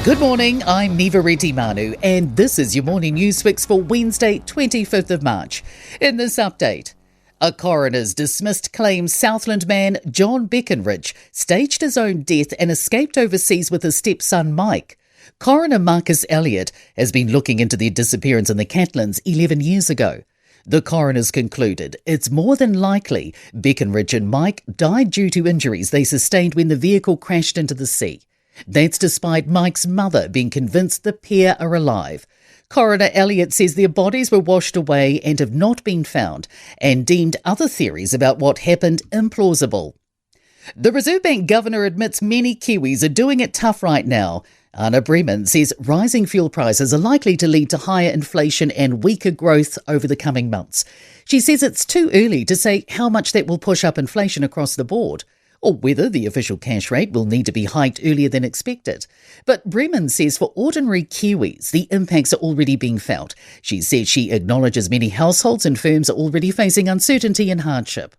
Good morning, I'm Niva Retimanu, and this is your morning news fix for Wednesday, 25th of March. In this update, a coroner's dismissed claims Southland man John Beckenridge staged his own death and escaped overseas with his stepson Mike. Coroner Marcus Elliott has been looking into their disappearance in the Catlins 11 years ago. The coroners concluded it's more than likely Beckenridge and Mike died due to injuries they sustained when the vehicle crashed into the sea. That's despite Mike's mother being convinced the pair are alive. Coroner Elliott says their bodies were washed away and have not been found, and deemed other theories about what happened implausible. The Reserve Bank governor admits many Kiwis are doing it tough right now. Anna Bremen says rising fuel prices are likely to lead to higher inflation and weaker growth over the coming months. She says it's too early to say how much that will push up inflation across the board, or whether the official cash rate will need to be hiked earlier than expected. But Bremen says for ordinary Kiwis, the impacts are already being felt. She says she acknowledges many households and firms are already facing uncertainty and hardship.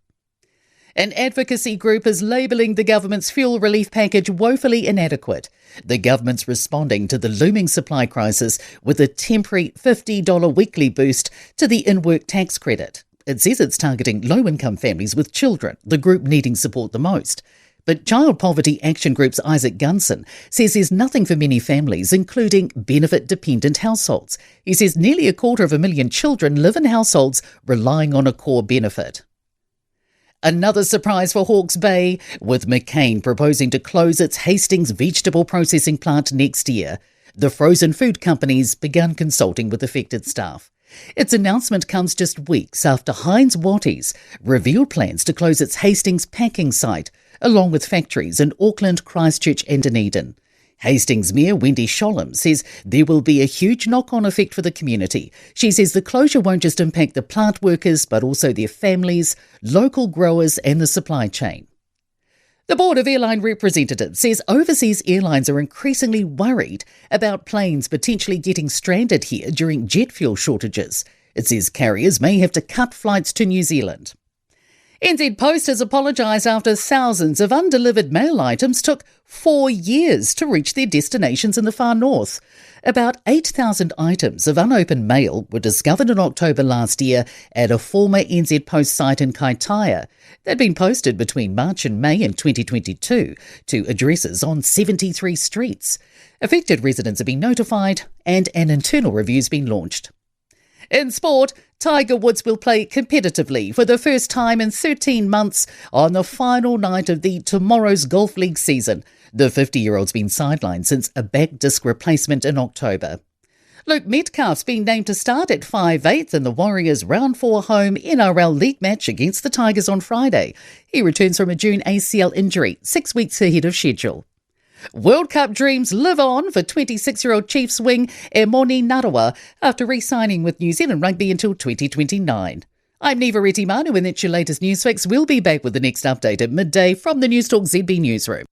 An advocacy group is labelling the government's fuel relief package woefully inadequate. The government's responding to the looming supply crisis with a temporary $50 weekly boost to the in-work tax credit. It says it's targeting low-income families with children, the group needing support the most. But Child Poverty Action Group's Isaac Gunson says there's nothing for many families, including benefit-dependent households. He says nearly 250,000 children live in households relying on a core benefit. Another surprise for Hawke's Bay, with McCain proposing to close its Hastings vegetable processing plant next year. The frozen food company's begun consulting with affected staff. Its announcement comes just weeks after Heinz Watties revealed plans to close its Hastings packing site, along with factories in Auckland, Christchurch and Dunedin. Hastings Mayor Wendy Sholem says there will be a huge knock-on effect for the community. She says the closure won't just impact the plant workers, but also their families, local growers and the supply chain. The Board of Airline Representatives says overseas airlines are increasingly worried about planes potentially getting stranded here during jet fuel shortages. It says carriers may have to cut flights to New Zealand. NZ Post has apologised after thousands of undelivered mail items took 4 years to reach their destinations in the far north. About 8,000 items of unopened mail were discovered in October last year at a former NZ Post site in Kaitaia. They'd been posted between March and May in 2022 to addresses on 73 streets. Affected residents have been notified and an internal review's been launched. In sport, Tiger Woods will play competitively for the first time in 13 months on the final night of the Tomorrow's Golf League season. The 50-year-old's been sidelined since a back disc replacement in October. Luke Metcalf's been named to start at 5/8 in the Warriors' Round 4 home NRL League match against the Tigers on Friday. He returns from a June ACL injury, 6 weeks ahead of schedule. World Cup dreams live on for 26-year-old Chiefs wing Emoni Narawa after re-signing with New Zealand Rugby until 2029. I'm Niva Retimanu and that's your latest news fix. We'll be back with the next update at midday from the Newstalk ZB Newsroom.